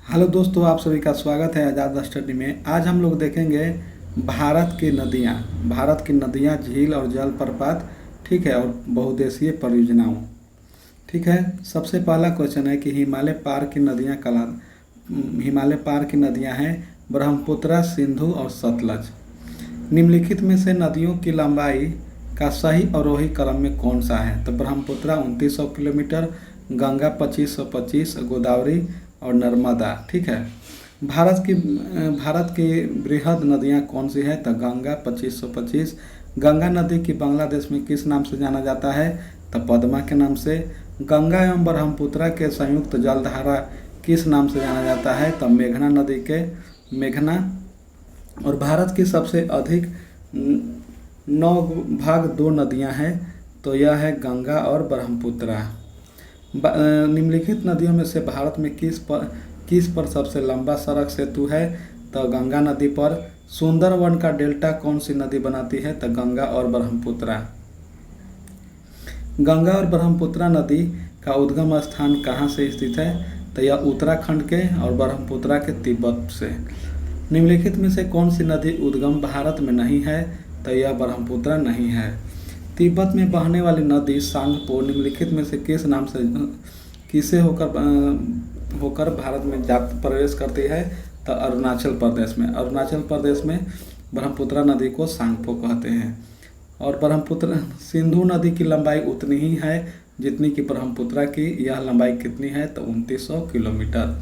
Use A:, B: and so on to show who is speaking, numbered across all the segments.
A: Hello दोस्तों, आप सभी का स्वागत है आज़ाद स्टडी में। आज हम लोग देखेंगे भारत की नदियाँ, झील और जलप्रपात, ठीक है, और बहुउद्देशीय परियोजनाओं। ठीक है, सबसे पहला क्वेश्चन है कि हिमालय पार की नदियाँ हैं ब्रह्मपुत्र, सिंधु और सतलज। निम्नलिखित में से नदियों की लंबाई का सही अवरोही क्रम में कौन सा है? तो ब्रह्मपुत्र 2900 किलोमीटर, गंगा 2525, गोदावरी और नर्मदा। ठीक है, भारत की बृहद नदियां कौन सी है? तो गंगा 2525। गंगा नदी की बांग्लादेश में किस नाम से जाना जाता है? तो पद्मा के नाम से। गंगा एवं ब्रह्मपुत्र के संयुक्त जलधारा किस नाम से जाना जाता है? तो मेघना नदी के मेघना। और भारत की सबसे अधिक 9/2 नदियां हैं, तो यह है गंगा और ब्रह्मपुत्र। निम्नलिखित नदियों में से भारत में किस पर सबसे लंबा सड़क सेतु है? तो गंगा नदी पर। सुंदरवन का डेल्टा कौन सी नदी बनाती है? तो गंगा और ब्रह्मपुत्र। गंगा और ब्रह्मपुत्र नदी का उद्गम स्थान कहाँ से स्थित है? तो यह उत्तराखंड के और ब्रह्मपुत्र के तिब्बत से। निम्नलिखित में से कौन सी नदी उद्गम भारत में नहीं है? तो यह ब्रह्मपुत्र नहीं है। तिब्बत में बहने वाली नदी सांगपो निम्नलिखित में से किस नाम से किसे होकर भारत में प्रवेश करती है? तो अरुणाचल प्रदेश में ब्रह्मपुत्र नदी को सांगपो कहते हैं। और सिंधु नदी की लंबाई उतनी ही है जितनी कि ब्रह्मपुत्र की। यह लंबाई कितनी है? तो 2900 किलोमीटर।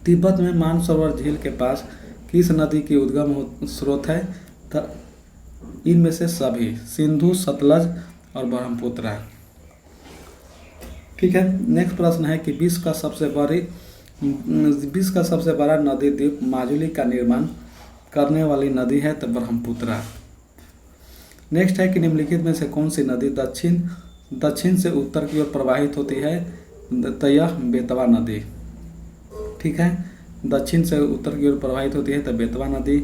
A: तिब्बत में मानसरोवर झील के पास किस नदी की उद्गम स्रोत है? तो इनमें से सभी सिंधु, सतलज और ब्रह्मपुत्र। ठीक है, नेक्स्ट प्रश्न है कि विश्व का सबसे बड़ा नदी द्वीप माजुली का निर्माण करने वाली नदी है? तो ब्रह्मपुत्र। नेक्स्ट है कि निम्नलिखित में से कौन सी नदी दक्षिण से उत्तर की ओर प्रवाहित होती है? तो यह बेतवा नदी। ठीक है, दक्षिण से उत्तर की ओर प्रवाहित होती है तो बेतवा नदी।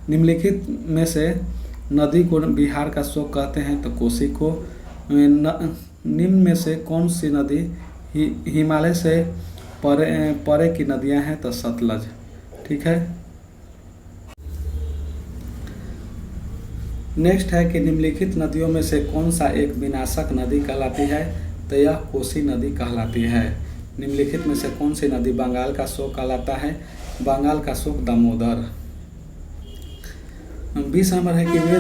A: निम्नलिखित में से नदी को बिहार का शोक कहते हैं? तो कोसी को। निम्न में से कौन सी नदी हिमालय से परे की नदियां हैं? तो सतलज। ठीक है, नेक्स्ट है कि निम्नलिखित नदियों में से कौन सा एक विनाशक नदी कहलाती है? तो यह कोसी नदी कहलाती है। निम्नलिखित में से कौन सी नदी बंगाल का शोक कहलाता है? बंगाल का शोक दामोदर। 20 नंबर है कि वे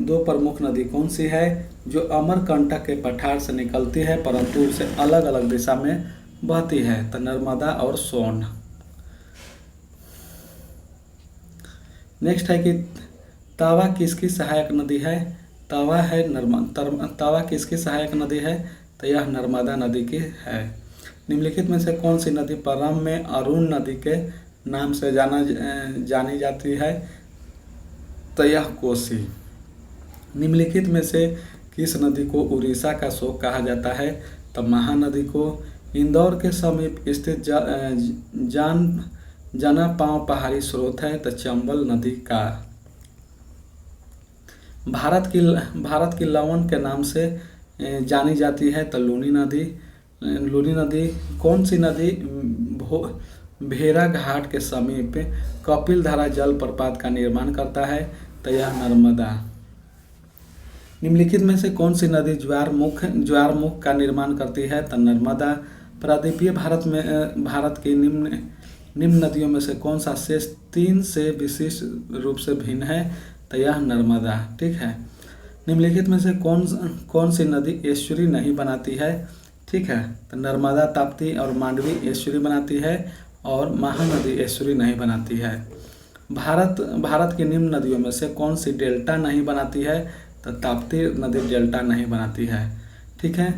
A: दो प्रमुख नदी कौन सी है जो अमरकंटक के पठार से निकलती है परंतु उसे अलग अलग दिशा में बहती है? तो नर्मदा और सोन। नेक्स्ट है कि तावा किसकी सहायक नदी है? तावा किसकी सहायक नदी है? तो यह नर्मदा नदी की है। निम्नलिखित में से कौन सी नदी परम में अरुण नदी के नाम से जानी जाती है? तो यह कोसी। निम्नलिखित में से किस नदी को उड़ीसा का शोक कहा जाता है? तो महानदी को। इंदौर के समीप स्थित जना पांव पहाड़ी स्रोत है? तो चंबल नदी का। भारत की लवण के नाम से जानी जाती है? तो लूनी नदी। कौन सी नदी भेड़ा घाट के समीप कपिलधारा जलप्रपात का निर्माण करता है? तो यह नर्मदा। निम्नलिखित में से कौन सी नदी ज्वारमुख का निर्माण करती है? तो नर्मदा। प्रायद्वीपीय भारत की निम्न नदियों में से कौन सा शेष 3 से विशिष्ट रूप से भिन्न है? तो यह नर्मदा। ठीक है, निम्नलिखित में से कौन सी नदी एस्चुरी नहीं बनाती है? ठीक है, तो नर्मदा, ताप्ती और मांडवी एस्चुरी बनाती है और महानदी एस्चुरी नहीं बनाती है। भारत की निम्न नदियों में से कौन सी डेल्टा नहीं बनाती है? तो ताप्ती नदी डेल्टा नहीं बनाती है। ठीक है,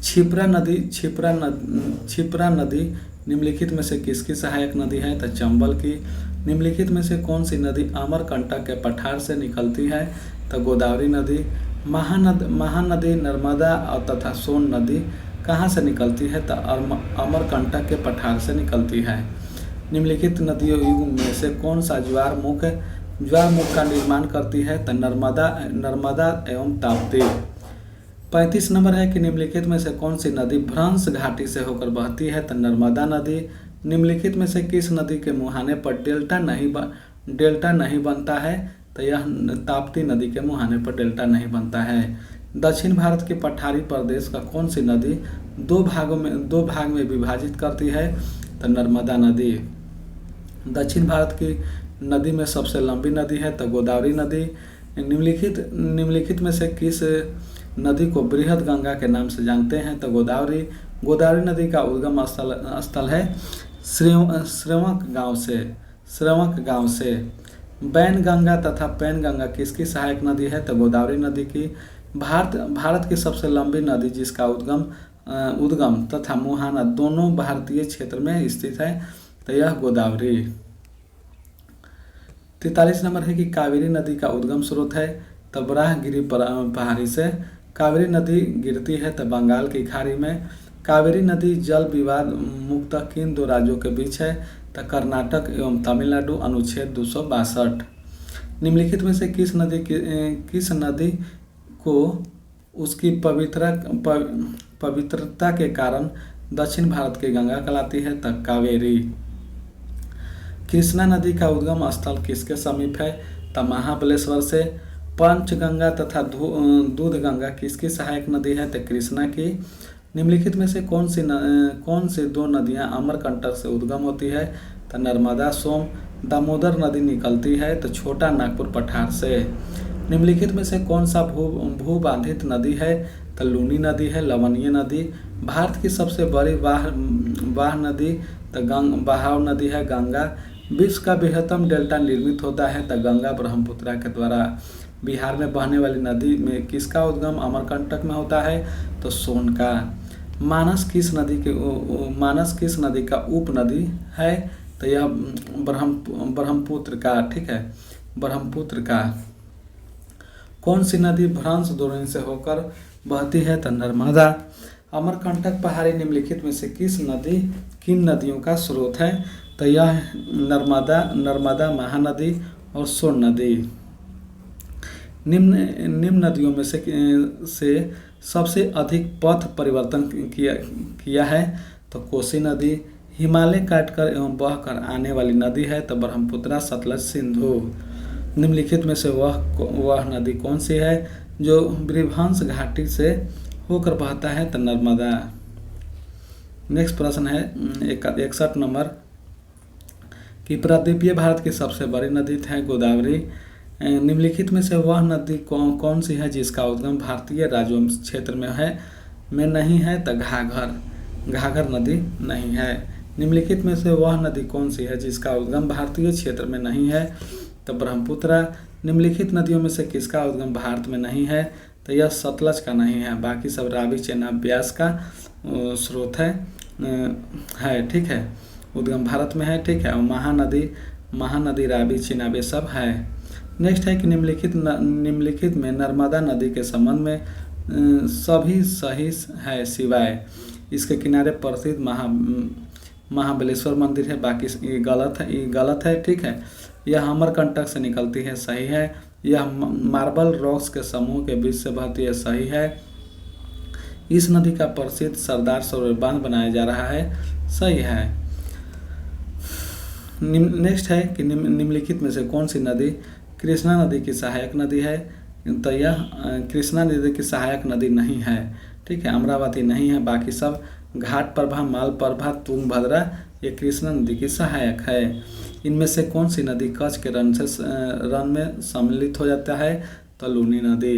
A: क्षिप्रा नदी निम्नलिखित में से किसकी सहायक नदी है? तो चंबल की। निम्नलिखित में से कौन सी नदी अमरकंटक के पठार से निकलती है? तो गोदावरी नदी। महानदी नर्मदा और तथा सोन नदी कहाँ से निकलती है? तो अमरकंटक के पठार से निकलती है। निम्नलिखित नदियों में से कौन सा ज्वारमुख का निर्माण करती है? तो नर्मदा एवं ताप्ती। 35 नंबर है कि निम्नलिखित में से कौन सी नदी भ्रंश घाटी से होकर बहती है? तो नर्मदा नदी। निम्नलिखित में से किस नदी के मुहाने पर डेल्टा नहीं बनता है? तो यह ताप्ती नदी के मुहाने पर डेल्टा नहीं बनता है। दक्षिण भारत के पठारी प्रदेश का कौन सी नदी दो भाग में विभाजित करती है? तो नर्मदा नदी। दक्षिण भारत की नदी में सबसे लंबी नदी है तो गोदावरी नदी। निम्नलिखित में से किस नदी को बृहद गंगा के नाम से जानते हैं? तो गोदावरी। गोदावरी नदी का उद्गम स्थल है श्रेवक गांव से। बैन गंगा तथा पैन गंगा किसकी सहायक नदी है? तो गोदावरी नदी की। भारत की सबसे लंबी नदी जिसका उद्गम तथा मुहाना दोनों भारतीय क्षेत्र में स्थित है तो यह गोदावरी। 43 नंबर है कि कावेरी नदी का उद्गम स्रोत है तो बराहगिरी पहाड़ी से। कावेरी नदी गिरती है तो बंगाल की खाड़ी में। कावेरी नदी जल विवाद मुक्त किन दो राज्यों के बीच है? तो कर्नाटक एवं तमिलनाडु। अनुच्छेद 262। निम्नलिखित में से किस नदी को उसकी पवित्रता के कारण दक्षिण भारत की गंगा कहलाती है? तो कावेरी। कृष्णा नदी का उद्गम स्थल किसके समीप है? तो महाबलेश्वर से। पंचगंगा तथा दूध गंगा किसकी सहायक नदी है? तो कृष्णा की। निम्नलिखित में से कौन से दो नदियां अमरकंटक से उद्गम होती है? तो नर्मदा सोम। दामोदर नदी निकलती है तो छोटा नागपुर पठार से। निम्नलिखित में से कौन सा भूबाधित नदी है? तो लूनी नदी है। लवणीय नदी। भारत की सबसे बड़ी वाह नदी तो बहाव नदी है गंगा। विश्व का बृहत्तम डेल्टा निर्मित होता है तो गंगा ब्रह्मपुत्र के द्वारा। बिहार में बहने वाली नदी में किसका उद्गम अमरकंटक में होता है? तो सोन का। मानस किस नदी का उपनदी है? तो यह ब्रह्मपुत्र का। ठीक है, ब्रह्मपुत्र का। कौन सी नदी भ्रंश द्रोणी से होकर बहती है? तो नर्मदा। अमरकंटक पहाड़ी निम्नलिखित में से किन नदियों का स्रोत है? तो यह नर्मदा, महानदी और सोन नदी। निम्न नदियों में से सबसे अधिक पथ परिवर्तन किया है? तो कोसी नदी। हिमालय काटकर एवं बहकर आने वाली नदी है तो ब्रह्मपुत्र, सतलज, सिंधु। निम्नलिखित में से वह नदी कौन सी है जो बृहंस घाटी से होकर बहता है? तो नर्मदा। नेक्स्ट प्रश्न है 61 नंबर कि प्रायद्वीपीय भारत की सबसे बड़ी नदी है गोदावरी। निम्नलिखित में से वह नदी कौन सी है जिसका उद्गम भारतीय राज्यों क्षेत्र में नहीं है? तो घाघर नदी नहीं है। निम्नलिखित में से वह नदी कौन सी है जिसका उद्गम भारतीय क्षेत्र में नहीं है? तो ब्रह्मपुत्र। निम्नलिखित नदियों में से किसका उद्गम भारत में नहीं है? तो यह सतलज का नहीं है, बाकी सब रावी, चेनाब, ब्यास का स्रोत है। ठीक है, उद्गम भारत में है। ठीक है, और महानदी, रावी, चेनाब ये सब है। नेक्स्ट है कि निम्नलिखित में नर्मदा नदी के संबंध में सभी सही है सिवाय इसके किनारे प्रसिद्ध महाबलेश्वर मंदिर है, बाकी ये गलत है। ठीक है, यह अमरकंटक से निकलती है, सही है। यह मार्बल रॉक्स के समूह के बीच से बहती है, सही है। इस नदी का प्रसिद्ध सरदार सरोवर बांध बनाया जा रहा है, सही है। नेक्स्ट है कि निम्नलिखित में से कौन सी नदी कृष्णा नदी की सहायक नदी है? तो यह कृष्णा नदी की सहायक नदी नहीं है। ठीक है, अमरावती नहीं है, बाकी सब घाटप्रभा, मालप्रभा, तुंगभद्रा ये कृष्णा नदी की सहायक है। इनमें से कौन सी नदी कच्छ के रण में सम्मिलित हो जाता है? तो लूनी नदी।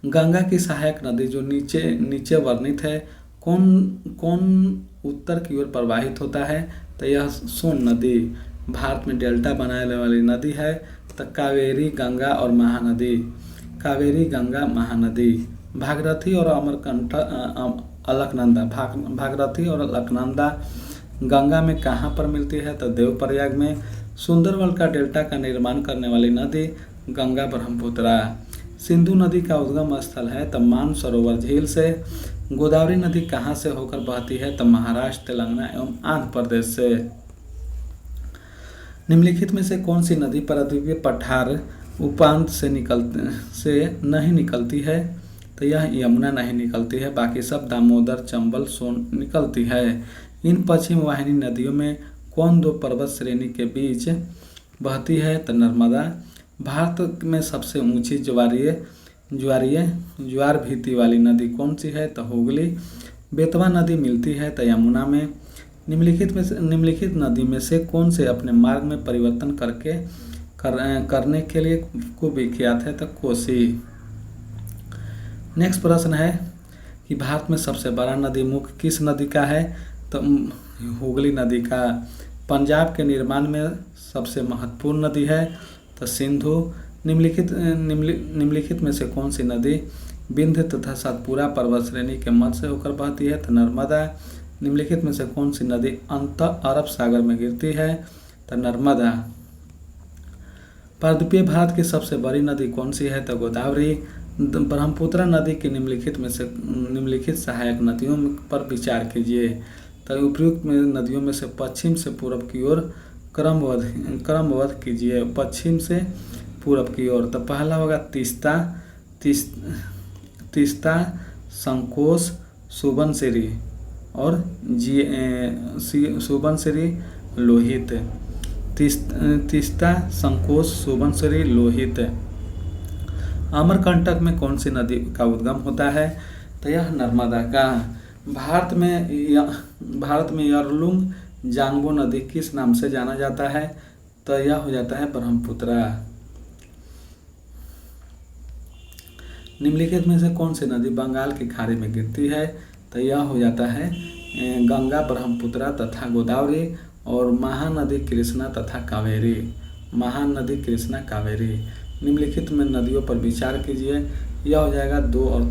A: गंगा की सहायक नदी जो नीचे वर्णित है कौन उत्तर की ओर प्रवाहित होता है? तो यह सोन नदी। भारत में डेल्टा बनाने वाली नदी है तो कावेरी, गंगा और महानदी। कावेरी, गंगा, महानदी। भागीरथी और अलकनंदा। भागीरथी और अलकनंदा गंगा में कहाँ पर मिलती है? तो देवप्रयाग में। सुंदरबन का डेल्टा का निर्माण करने वाली नदी गंगा, ब्रह्मपुत्र। सिंधु नदी का उद्गम स्थल है तो मानसरोवर झील से। गोदावरी नदी कहाँ से होकर बहती है? तो महाराष्ट्र, तेलंगाना एवं आंध्र प्रदेश से। निम्नलिखित में से कौन सी नदी प्रायद्वीपीय पठार उपांत से नहीं निकलती है? तो यह यमुना नहीं निकलती है, बाकी सब दामोदर, चंबल, सोन निकलती है। इन पश्चिम वाहिनी नदियों में कौन दो पर्वत श्रेणी के बीच बहती है? तो नर्मदा। भारत में सबसे ऊंची ज्वार भीति वाली नदी कौन सी है? तो हुगली। बेतवा नदी मिलती है तो यमुना में। निम्नलिखित नदी में से कौन से अपने मार्ग में परिवर्तन करने के लिए को विख्यात है? तो कोसी। नेक्स्ट प्रश्न है कि भारत में सबसे बड़ा नदी मुख किस नदी का है? तो हुगली नदी का। पंजाब के निर्माण में सबसे महत्वपूर्ण नदी है? तो सिंधु। निम्नलिखित में से कौन सी नदी विंध्य तथा सतपुरा पर्वत श्रेणी के मध्य से होकर बहती है? तो नर्मदा। निम्नलिखित में से कौन सी नदी अंततः अरब सागर में गिरती है? तो नर्मदा। प्रायद्वीपीय भारत की सबसे बड़ी नदी कौन सी है? तो गोदावरी। ब्रह्मपुत्र नदी की निम्नलिखित सहायक नदियों पर विचार कीजिए। तो उपयुक्त नदियों में से पश्चिम से पूर्व की ओर क्रमबद्ध कीजिए। पश्चिम से पूर्व की ओर तो पहला होगा तीस्ता, संकोश, सुबनसिरी और सुबनसिरी, लोहित। तीस्ता, संकोश, सुबनसिरी, लोहित। अमरकंटक में कौन सी नदी का उद्गम होता है? तो यह नर्मदा का। भारत में यरलुंग जांगबो नदी किस नाम से जाना जाता है? तो यह हो जाता है ब्रह्मपुत्र। निम्नलिखित में से कौन सी नदी बंगाल की खाड़ी में गिरती है? तो यह हो जाता है गंगा, ब्रह्मपुत्र तथा गोदावरी और महानदी कृष्णा तथा कावेरी। महानदी कृष्णा, कावेरी। निम्नलिखित में नदियों पर विचार कीजिए। यह हो जाएगा दो और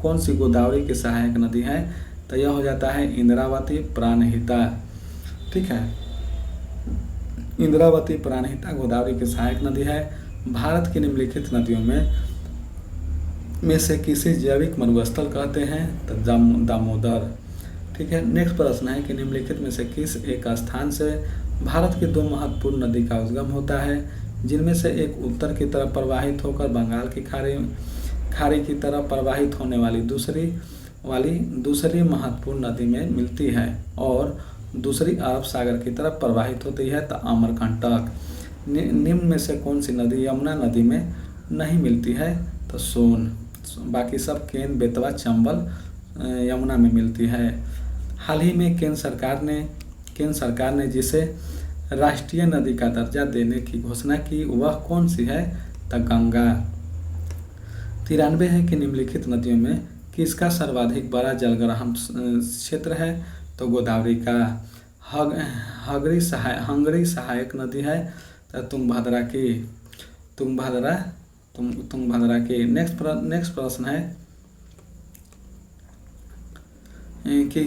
A: कौन सी गोदावरी की सहायक नदी है? तो यह हो जाता है इंद्रावती, प्राणहिता। ठीक है, इंद्रावती, प्राणहिता गोदावरी की सहायक नदी है। भारत की निम्नलिखित नदियों में से किसे जैविक मरुस्थल कहते हैं? तो दामोदर। ठीक है, नेक्स्ट प्रश्न है कि निम्नलिखित में से किस एक स्थान से भारत की दो महत्वपूर्ण नदी का उद्गम होता है, जिनमें से एक उत्तर की तरफ प्रवाहित होकर बंगाल की खाड़ी की तरफ प्रवाहित होने वाली दूसरी महत्वपूर्ण नदी में मिलती है और दूसरी अरब सागर की तरफ प्रवाहित होती है? तो अमरकंटक। निम्न में से कौन सी नदी यमुना नदी में नहीं मिलती है? तो सोन। बाकी सब केन, बेतवा, चंबल यमुना में मिलती है। हाल ही में केंद्र सरकार ने जिसे राष्ट्रीय नदी का दर्जा देने की घोषणा की वह कौन सी है? तो गंगा। 93 है कि निम्नलिखित नदियों में किसका सर्वाधिक बड़ा जलग्रहण क्षेत्र है? तो गोदावरी का। हंगरी सहायक नदी है तो तुंगभद्रा की। नेक्स्ट प्रश्न है कि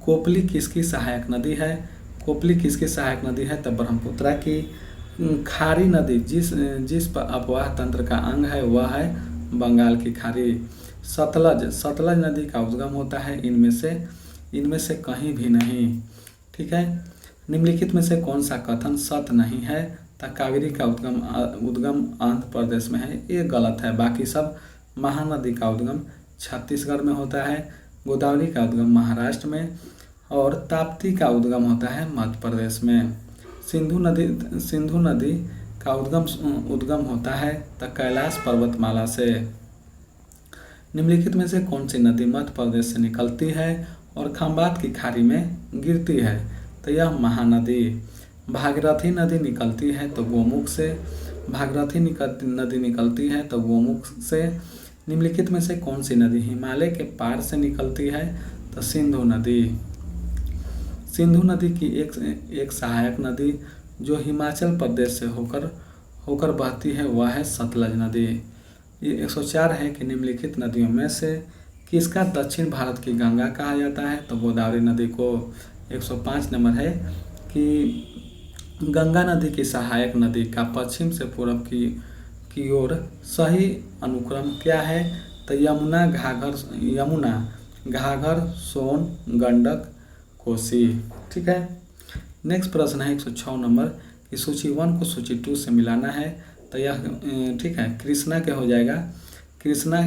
A: कोपली किसकी सहायक नदी है? कोपली किसकी सहायक नदी है? तो ब्रह्मपुत्र की। खारी नदी जिस पर अपवाह तंत्र का अंग है वह है बंगाल की खाड़ी। सतलज नदी का उद्गम होता है इनमें से कहीं भी नहीं। ठीक है, निम्नलिखित में से कौन सा कथन सत्य नहीं है? तो कावेरी का उद्गम आंध्र प्रदेश में है, ये गलत है। बाकी सब महानदी का उद्गम छत्तीसगढ़ में होता है, गोदावरी का उद्गम महाराष्ट्र में और ताप्ती का उद्गम होता है मध्य प्रदेश में। सिंधु नदी का उद्गम होता है तो कैलाश पर्वतमाला से। निम्नलिखित में से कौन सी नदी मध्य प्रदेश से निकलती है और खंबात की खाड़ी में गिरती है? तो यह महानदी। भागीरथी नदी निकलती है तो गोमुख से। नदी निकलती है तो गोमुख से। निम्नलिखित में से कौन सी नदी हिमालय के पार से निकलती है? तो सिंधु नदी। सिंधु नदी की एक सहायक नदी जो हिमाचल प्रदेश से होकर बहती है वह है सतलज नदी। ये 104 है कि निम्नलिखित नदियों में से किसका दक्षिण भारत की गंगा कहा जाता है? तो गोदावरी नदी को। 105 नंबर है कि गंगा नदी की सहायक नदी का पश्चिम से पूर्व की ओर सही अनुक्रम क्या है? तो यमुना, घाघर, सोन, गंडक, कोसी। ठीक है, नेक्स्ट प्रश्न है 106 नंबर कि सूची 1 को सूची 2 से मिलाना है। तो यह ठीक है, कृष्णा के हो जाएगा। कृष्णा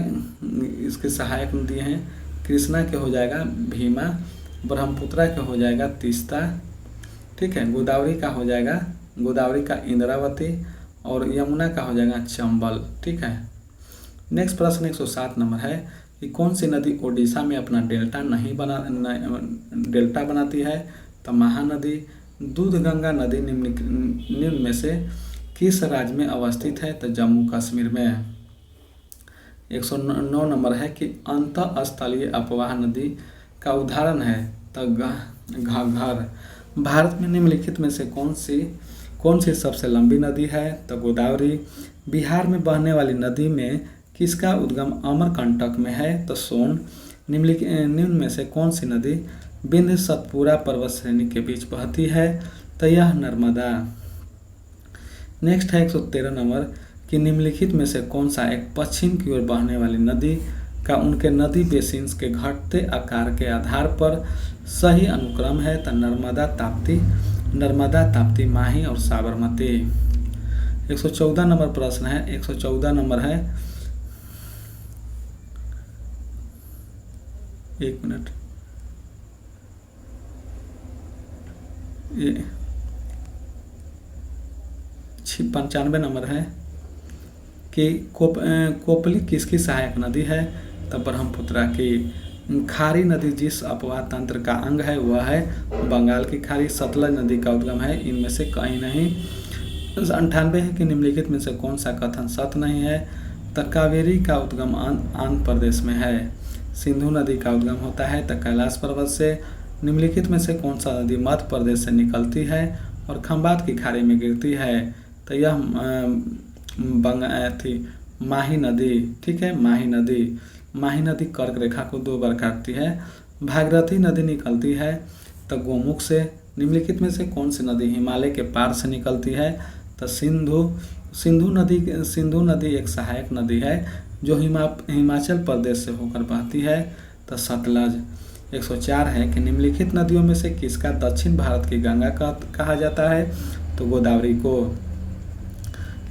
A: इसके सहायक नदी हैं। कृष्णा के हो जाएगा भीमा, ब्रह्मपुत्रा के हो जाएगा तीस्ता, ठीक है। गोदावरी का हो जाएगा, गोदावरी का इंद्रावती, और यमुना का हो जाएगा चंबल, ठीक है। नेक्स्ट प्रश्न 107 नंबर है कि कौन सी नदी ओडिशा में अपना डेल्टा डेल्टा बनाती है? तो महानदी। दूध गंगा नदी निम्न में से किस राज्य में अवस्थित है? तो जम्मू कश्मीर में। 109 नंबर है कि अंतःस्थलीय अपवाह नदी का उदाहरण है? तो घाघर। भारत में निम्नलिखित में से कौन सी सबसे लंबी नदी है? तो गोदावरी। बिहार में बहने वाली नदी में किसका उद्गम अमरकंटक में है? तो सोन। निम्न में से कौन सी नदी विंध्य सतपुरा पर्वत श्रेणी के बीच बहती है? तो यह नर्मदा। नेक्स्ट है 113 नंबर कि निम्नलिखित में से कौन सा एक पश्चिम की ओर बहने वाली नदी का उनके नदी बेसिन्स के घटते आकार के आधार पर सही अनुक्रम है? तो नर्मदा, ताप्ती, माही और साबरमती। 114 नंबर प्रश्न है। 114 नंबर है, एक मिनट, ये 95 नंबर है कि कोपली किसकी सहायक नदी है? तो ब्रह्मपुत्रा की। खारी नदी जिस अपवाह तंत्र का अंग है वह है बंगाल की खाड़ी। सतलज नदी का उद्गम है इनमें से कहीं नहीं। 98 है कि निम्नलिखित में से कौन सा कथन सत्य नहीं है? तो कावेरी का उद्गम आंध्र प्रदेश में है। सिंधु नदी का उद्गम होता है तो कैलाश पर्वत से। निम्नलिखित में से कौन सा नदी मध्य प्रदेश से निकलती है और खंबात की खाड़ी में गिरती है? तो यह माही नदी, ठीक है। माही नदी कर्क रेखा को 2 बार काटती है। भागीरथी नदी निकलती है तो गोमुख से। निम्नलिखित में से कौन सी नदी हिमालय के पार से निकलती है? तो सिंधु नदी एक सहायक नदी है जो हिमाचल प्रदेश से होकर बहती है। तो सतलज। 104 है कि निम्नलिखित नदियों में से किसका दक्षिण भारत की गंगा कहा जाता है? तो गोदावरी को।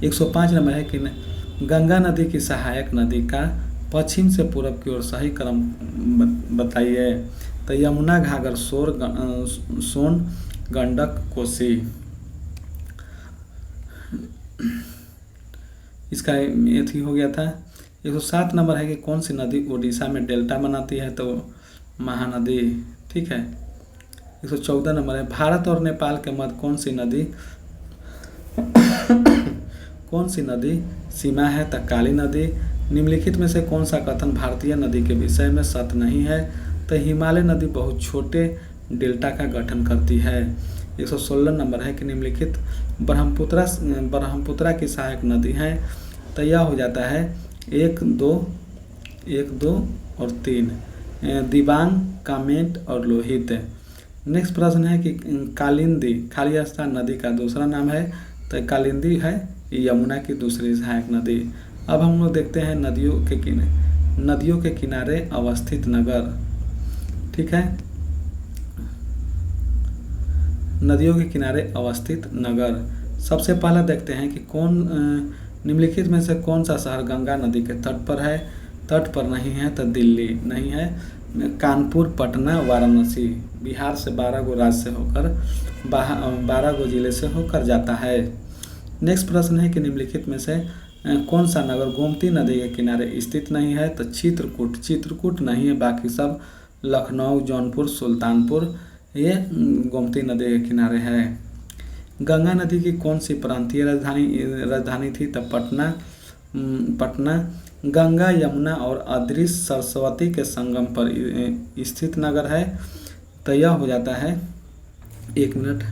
A: 105 नंबर है कि गंगा नदी की सहायक नदी का पश्चिम से पूर्व की ओर सही क्रम बताइए? तो यमुना, घाघर, सोन, गंडक, कोसी। इसका ये हो गया था। 107 नंबर है कि कौन सी नदी उड़ीसा में डेल्टा बनाती है? तो महानदी, ठीक है। 114 नंबर है भारत और नेपाल के मध्य कौन सी नदी सीमा है? तो काली नदी। निम्नलिखित में से कौन सा कथन भारतीय नदी के विषय में सत्य नहीं है? तो हिमालय नदी बहुत छोटे डेल्टा का गठन करती है। 116 नंबर है कि निम्नलिखित ब्रह्मपुत्रा की सहायक नदी है? तो यह हो जाता है 1, 2 और 3, दिबांग, कामेट और लोहित। नेक्स्ट प्रश्न है कि कालिंदी खाली स्थान नदी का दूसरा नाम है? तो कालिंदी है यमुना की दूसरी सहायक नदी। अब हम लोग देखते हैं नदियों के किनारे अवस्थित नगर, ठीक है। नदियों के किनारे अवस्थित नगर। सबसे पहला देखते हैं कि निम्नलिखित में से कौन सा शहर गंगा नदी के तट पर है? तट पर नहीं है तो दिल्ली नहीं है। कानपुर, पटना, वाराणसी। बिहार से 12 गो राज्य से होकर 12 गो जिले से होकर जाता है। नेक्स्ट प्रश्न है कि निम्नलिखित में से कौन सा नगर गोमती नदी के किनारे स्थित नहीं है? तो चित्रकूट नहीं है, बाकी सब लखनऊ, जौनपुर, सुल्तानपुर ये गोमती नदी के किनारे है। गंगा नदी की कौन सी प्रांतीय राजधानी थी? तो पटना। गंगा, यमुना और अदृश्य सरस्वती के संगम पर स्थित नगर है। तो यह हो जाता है 1 मिनट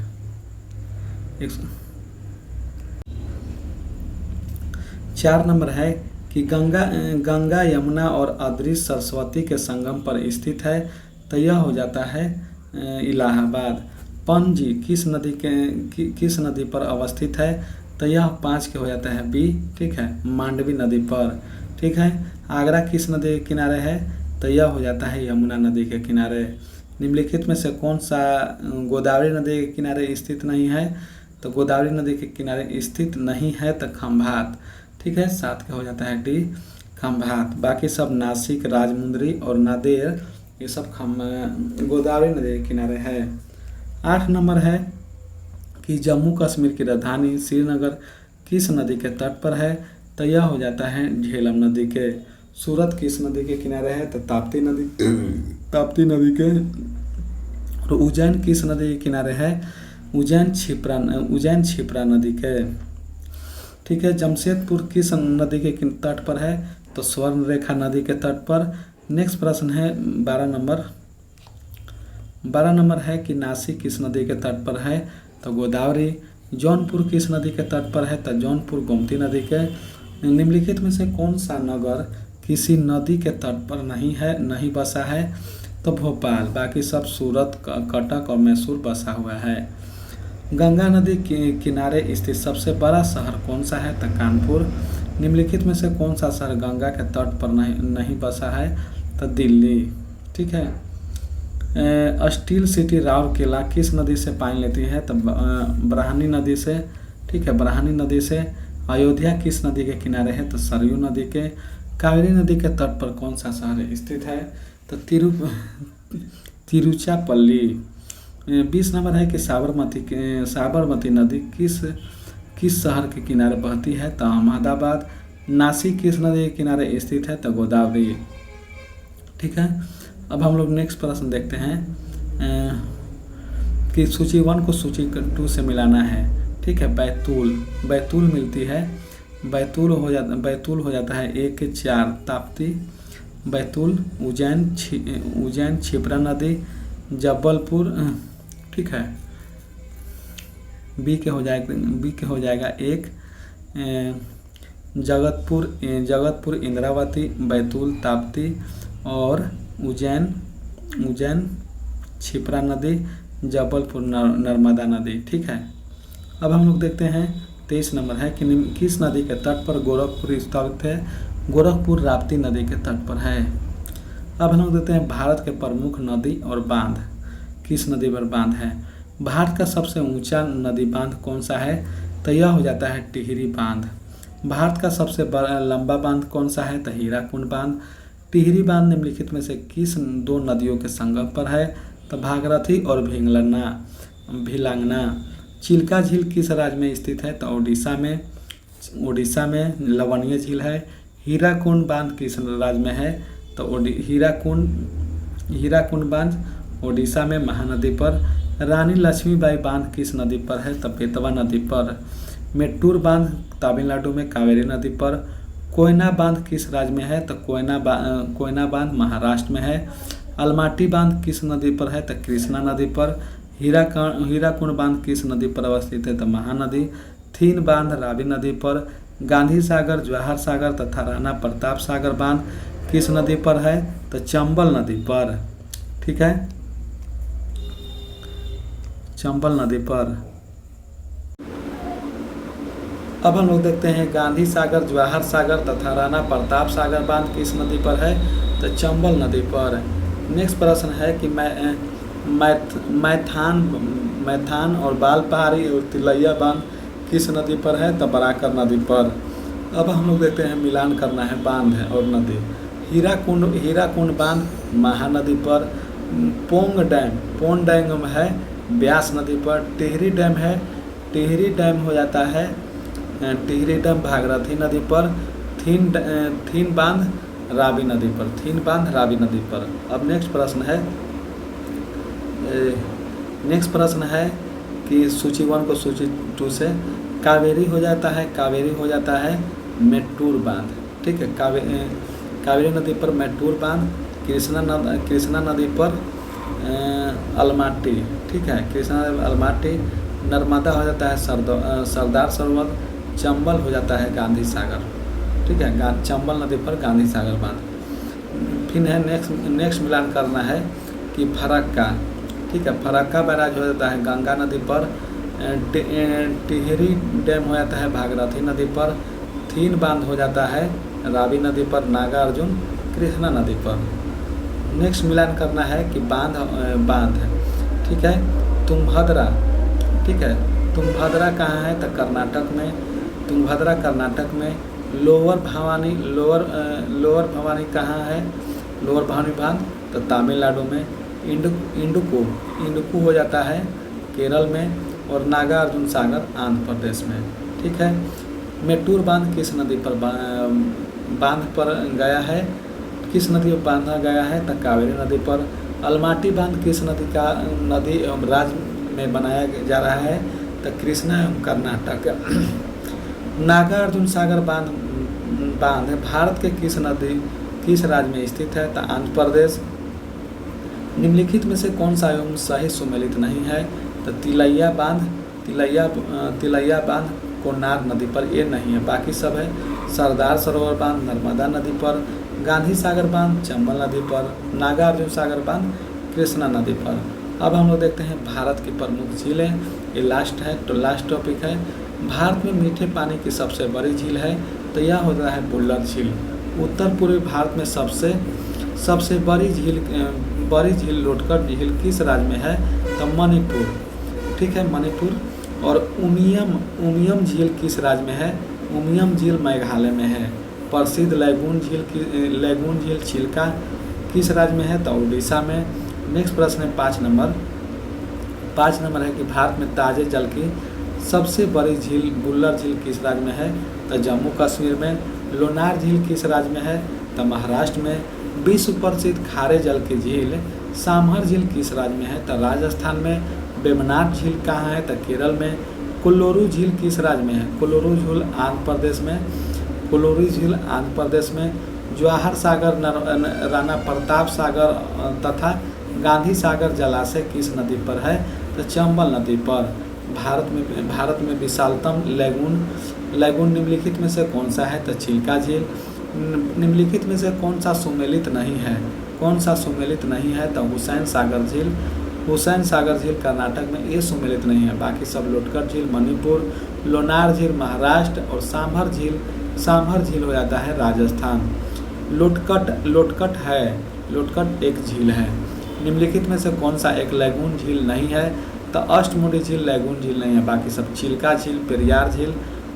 A: 4 नंबर है कि गंगा, यमुना और अदृश्य सरस्वती के संगम पर स्थित है। तो यह हो जाता है इलाहाबाद। पणजी किस नदी पर अवस्थित है? तो यह 5 के हो जाता है बी, ठीक है, मांडवी नदी पर, ठीक है। आगरा किस नदी के किनारे है? तो यह हो जाता है यमुना नदी के किनारे। निम्नलिखित में से कौन सा गोदावरी नदी के किनारे स्थित नहीं है? तो गोदावरी नदी के किनारे स्थित नहीं है तो खंभात, ठीक है। 7 का हो जाता है डी, खंभात। बाकी सब नासिक, राजमुंदरी और नादेर ये सब गोदावरी नदी के किनारे है। 8 नंबर है कि जम्मू कश्मीर की राजधानी श्रीनगर किस नदी के तट पर है? तो यह हो जाता है झेलम नदी के। सूरत किस नदी के किनारे है? तो ताप्ती नदी के। और उज्जैन किस नदी के किनारे है? उज्जैन क्षिप्रा नदी के। ठीक है। जमशेदपुर किस नदी के तट पर है? तो स्वर्ण रेखा नदी के तट पर। नेक्स्ट प्रश्न है 12 नंबर है कि नासिक किस नदी के तट पर है? तो गोदावरी। जौनपुर किस नदी के तट पर है? तो जौनपुर गोमती नदी के। निम्नलिखित में से कौन सा नगर किसी नदी के तट पर नहीं बसा है? तो भोपाल। बाकी सब सूरत, कटक और मैसूर बसा हुआ है। गंगा नदी के किनारे स्थित सबसे बड़ा शहर कौन सा है? तो कानपुर। निम्नलिखित में से कौन सा शहर गंगा के तट पर नहीं बसा है? तो दिल्ली। ठीक है। स्टील सिटी राउरकेला किस नदी से पानी लेती है? तो ब्राह्मणी नदी से। ठीक है, ब्राह्मणी नदी से। अयोध्या किस नदी के किनारे है? तो सरयू नदी के। कावेरी नदी के तट पर कौन सा शहर स्थित है? तो तिरुचिरापल्ली। 20 नंबर है कि साबरमती नदी किस शहर के किनारे बहती है? तो अहमदाबाद। नासिक किस नदी के किनारे स्थित है? तो गोदावरी। ठीक है। अब हम लोग नेक्स्ट प्रश्न देखते हैं कि सूची 1 को सूची 2 से मिलाना है। ठीक है। बैतूल मिलती है। बैतूल हो जाता है 1 के 4 ताप्ती। बैतूल, उज्जैन क्षिप्रा नदी, जबलपुर। ठीक है। बी के हो जाएगा 1 जगतपुर इंद्रावती, बैतूल ताप्ती और उज्जैन क्षिप्रा नदी, जबलपुर नर्मदा नदी। ठीक है। अब हम लोग देखते हैं 23 नंबर है कि किस नदी के तट पर गोरखपुर स्थित है? गोरखपुर राप्ती नदी के तट पर है। अब हम लोग देखते हैं भारत के प्रमुख नदी और बांध किस नदी पर बांध है? भारत का सबसे ऊंचा नदी बांध कौन सा है? तो यह हो जाता है टिहरी बांध। भारत का सबसे बड़ा लंबा बांध कौन सा है? तो हीराकुंड बांध। टिहरी बांध निम्नलिखित में से किस 2 नदियों के संगम पर है? तो भागीरथी और भिलांगना। चिल्का झील किस राज्य में स्थित है? तो उड़ीसा में लवणीय झील है। हीराकुंड बांध किस राज्य में है? तो हीराकुंड बांध ओडिशा में महानदी पर। रानी लक्ष्मीबाई बांध किस नदी पर है? तो बेतवा नदी पर। मेट्टूर बांध तमिलनाडु में कावेरी नदी पर। कोयना बांध किस राज्य में है? तो कोयना बांध महाराष्ट्र में है। अलमाटी बांध किस नदी पर है? तो कृष्णा नदी पर। हीराकुंड बांध किस नदी पर अवस्थित है? तो महानदी। थीन बांध रावी नदी पर। गांधी सागर, जवाहर सागर तथा राणा प्रताप सागर बांध किस नदी पर है? तो चंबल नदी पर। ठीक है, चंबल नदी पर। अब हम लोग देखते हैं गांधी सागर, जवाहर सागर तथा राणा प्रताप सागर बांध किस नदी पर है? तो चंबल नदी पर। नेक्स्ट प्रश्न है कि मैथान और बालपहाड़ी और तिलैया बांध किस नदी पर है? तो बराकर नदी पर। अब हम लोग देखते हैं मिलान करना है बांध और नदी। हीराकुंड बांध महानदी पर। पोंग डैम है ब्यास नदी पर। टिहरी डैम हो जाता है टिहरी डैम भागीरथी नदी पर। थीन बांध रावी नदी पर। अब नेक्स्ट प्रश्न है कि सूची 1 को सूची 2 से। कावेरी हो जाता है मेट्टूर बांध। ठीक है, कावेरी नदी पर मेट्टूर बांध। कृष्णा नदी पर अलमाटी। ठीक है, कृष्णा अलमाटी। नर्मदा हो जाता है सरदार सरोवर। चंबल हो जाता है गांधी सागर। ठीक है, चंबल नदी पर गांधी सागर बांध। फिर है नेक्स्ट मिलान करना है कि फरक्का। ठीक है, फरक्का बैराज हो जाता है गंगा नदी पर। टिहरी डैम हो जाता है भागीरथी नदी पर। थीन बांध हो जाता है रावी नदी पर। नागार्जुन कृष्णा नदी पर। नेक्स्ट मिलान करना है कि बांध। ठीक है, तुंगभद्रा। ठीक है, तुंगभद्रा कहाँ है? तो कर्नाटक में। तुंगभद्रा कर्नाटक में। लोअर भवानी कहाँ है? लोअर भवानी बांध तो तमिलनाडु में। इंडुकू हो जाता है केरल में, और नागार्जुन सागर आंध्र प्रदेश में। ठीक है। मेट्टूर बांध किस नदी पर बांध पर गया है? किस नदी पर बांधा गया है? तो कावेरी नदी पर। अलमाटी बांध किस नदी एवं राज्य में बनाया जा रहा है? तो कृष्णा एवं कर्नाटक। नागार्जुन सागर बांध भारत के किस राज्य में स्थित है? तो आंध्र प्रदेश। निम्नलिखित में से कौन सा एवं सही सुमेलित नहीं है? तो तिलैया बांध कोनार नदी पर, ये नहीं है, बाकी सब है। सरदार सरोवर बांध नर्मदा नदी पर। गांधी सागर बांध चंबल नदी पर। नागार्जुन सागर बांध कृष्णा नदी पर। अब हम लोग देखते हैं भारत की प्रमुख झीलें। ये लास्ट है, तो लास्ट टॉपिक है। भारत में मीठे पानी की सबसे बड़ी झील है, तो यह होता है बुल्लर झील। उत्तर पूर्वी भारत में सबसे बड़ी झील लोटकट झील किस राज्य में है? तो मणिपुर। ठीक है, मणिपुर। और उमियम झील किस राज्य में है? उमियम झील मेघालय में है। प्रसिद्ध लैगून झील चिल्का किस राज्य में है? तो उड़ीसा में। नेक्स्ट प्रश्न है 5 नंबर है कि भारत में ताजे जल की सबसे बड़ी झील बुल्लर झील किस राज्य में है? तो जम्मू कश्मीर में। लोनार झील किस राज्य में है? तो महाराष्ट्र में। विश्व प्रसिद्ध खारे जल की झील सामहर झील किस राज्य में है? तो राजस्थान में। वेम्बनाड झील कहाँ है? तो केरल में। कोल्लूरू झील किस राज्य में है? कोल्लूरू झील आंध्र प्रदेश में। जवाहर सागर, राणा प्रताप सागर तथा गांधी सागर जलाशय किस नदी पर है? तो चंबल नदी पर। भारत में विशालतम लैगून निम्नलिखित में से कौन सा है? तो चिल्का झील। निम्नलिखित में से कौन सा सुमेलित नहीं है? तो हुसैन सागर झील कर्नाटक में, ये सुमेलित नहीं है, बाकी सब लोटकट झील मणिपुर। लोनार झील महाराष्ट्र। और सांभर झील हो जाता है राजस्थान। लोटकट एक झील है। निम्नलिखित में से कौन सा एक लैगून झील नहीं है? तो अष्टमुडी झील लैगून झील नहीं है, बाकी सब चिल्का झील, पेरियार झील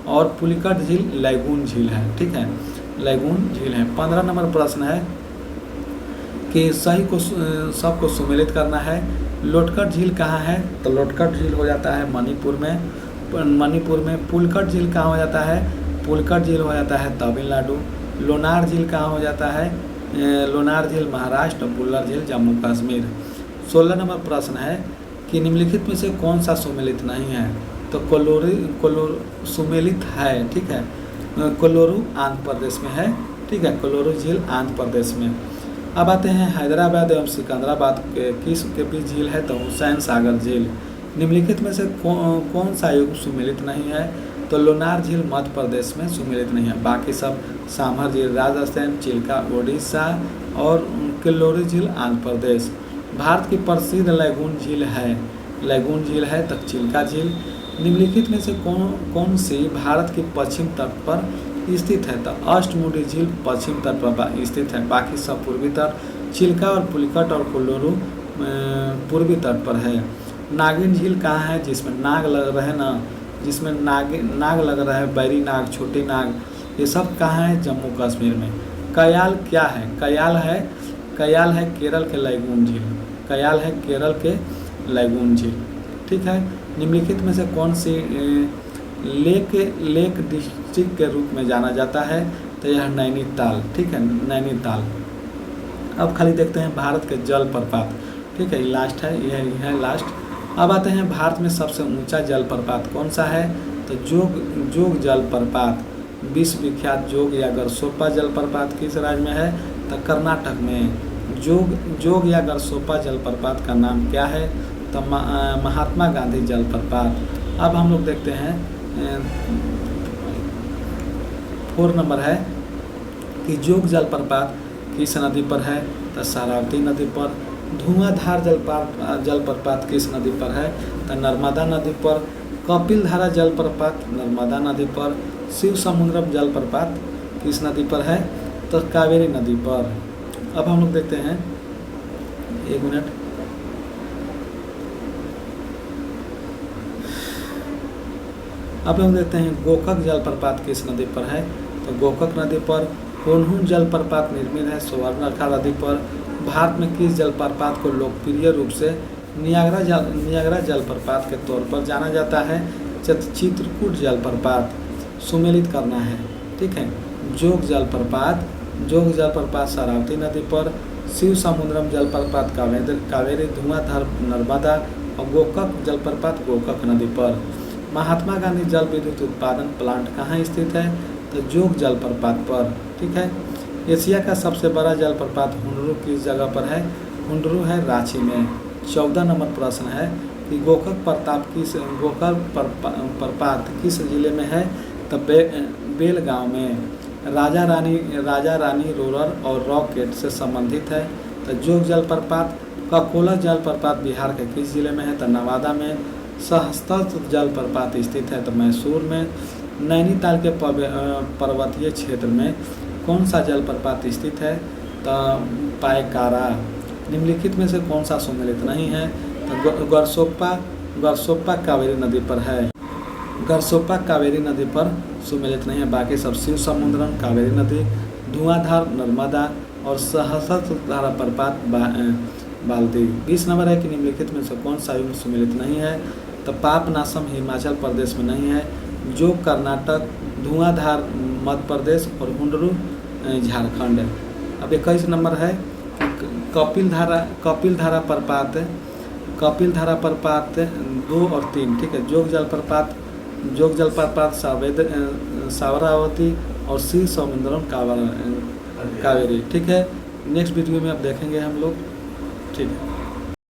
A: और पुलिकट झील लैगून झील है। ठीक है, लैगून झील है। 15 नंबर प्रश्न है कि सही को सबको सुमेलित करना है। लोटकट झील कहाँ है? तो लोटकट झील हो जाता है मणिपुर में। पुलिकट झील कहाँ हो जाता है? पुलिकट झील हो जाता है तमिलनाडु। लोनार झील कहाँ हो जाता है? लोनार झील महाराष्ट्र। बुल्लर झील जम्मू कश्मीर। 16 नंबर प्रश्न है कि निम्नलिखित में से कौन सा सुमेलित नहीं है? तो कोल्लूरू सुमेलित है। ठीक है, कोल्लूरू आंध्र प्रदेश में है। ठीक है, कोल्लूरू झील आंध्र प्रदेश में। अब आते हैं हैदराबाद एवं सिकंदराबाद के बीच झील है, तो हुसैन सागर झील। निम्नलिखित में से कौन सा युग सुमेलित नहीं है? तो लोनार झील मध्य प्रदेश में सुमेलित नहीं है, बाकी सब सांभर झील राजस्थान, चिल्का उड़ीसा और कोल्लूरू झील आंध्र प्रदेश। भारत की प्रसिद्ध लैगून झील है तो चिल्का झील। निम्नलिखित में से कौन सी भारत के पश्चिम तट पर स्थित है? तो अष्टमुडी झील पश्चिम तट पर स्थित है, बाकी सब पूर्वी तट। चिल्का और पुलिकट और कोल्लूरू पूर्वी तट पर है। नागिन झील कहाँ है? जिसमें नाग लग रहे ना, जिसमें नाग लग रहा है, बैरी नाग, छोटी नाग, ये सब कहाँ है? जम्मू कश्मीर में। कयाल क्या है? कयाल है केरल के लैगून झील। ठीक है, निम्नलिखित में से कौन सी लेक डिस्ट्रिक्ट के रूप में जाना जाता है? तो यह नैनीताल। ठीक है, नैनीताल। अब खाली देखते हैं भारत के जलप्रपात। ठीक है, लास्ट है, यह है लास्ट। अब आते हैं भारत में सबसे ऊंचा जलप्रपात कौन सा है? तो जोग जलप्रपात। विश्व विख्यात जोग या गरसोप्पा जलप्रपात किस राज्य में है? तो कर्नाटक में। जोग या गरसोप्पा जलप्रपात का नाम क्या है? तो महात्मा गांधी जलप्रपात। अब हम लोग देखते हैं 4 नंबर है कि जोग जलप्रपात किस नदी पर है? तो शरावती नदी पर। धुआंधार जलप्रपात किस नदी पर है? तो नर्मदा नदी पर। कपिलधारा जलप्रपात नर्मदा नदी पर। शिव समुद्रम जलप्रपात किस नदी पर है? तो कावेरी नदी पर। अब हम लोग देखते हैं, एक मिनट, अब हम देखते हैं गोकक जलप्रपात किस नदी पर है? तो गोकक नदी पर। हुनहुन जलप्रपात निर्मित है सुवर्णरेखा नदी पर। भारत में किस जलप्रपात को लोकप्रिय रूप से नियाग्रा जलप्रपात के तौर पर जाना जाता है? चित्रकूट जलप्रपात। सुमेलित करना है, ठीक है। जोग जलप्रपात शरावती नदी पर। शिव समुद्रम जलप्रपात कावेरी धुआंधार नर्मदा। और गोकक जलप्रपात गोकक नदी पर। महात्मा गांधी जल विद्युत उत्पादन प्लांट कहाँ स्थित है? तो जोग जलप्रपात पर, ठीक है। एशिया का सबसे बड़ा जलप्रपात हुंडरू किस जगह पर है? हुंडरू है रांची में। 14 नंबर प्रश्न है कि गोकक प्रपात किस जिले में है? तो बेलगांव में। राजा रानी रोलर और रॉकेट से संबंधित है। तो जोग जलप्रपात। ककोला जलप्रपात बिहार के किस जिले में है? तो नवादा में। सहस्त्र जलप्रपात स्थित है तो मैसूर में। नैनीताल के पर्वतीय क्षेत्र में कौन सा जलप्रपात स्थित है? तो पायकारा। निम्नलिखित में से कौन सा सुमेलित नहीं है? तो गरसोप्पा कावेरी नदी पर है। गरसोप्पा कावेरी नदी पर सुमेलित नहीं है। बाकी सब शिव समुद्रम कावेरी नदी, धुआंधार नर्मदा और सहस्त्रधारा प्रपात बाल्दी। 20 नंबर है कि निम्नलिखित में से कौन सा सुमेलित नहीं है? तो पापनासम हिमाचल प्रदेश में नहीं है। जोग कर्नाटक, धुआंधार मध्य प्रदेश और हुंडरू झारखंड। अब 21 नंबर है कपिल धारा प्रपात 2 और 3, ठीक है। जोग जलप्रपात सावरावती और शिव समुद्रम कावेरी, ठीक है। नेक्स्ट वीडियो में अब देखेंगे हम लोग, ठीक है।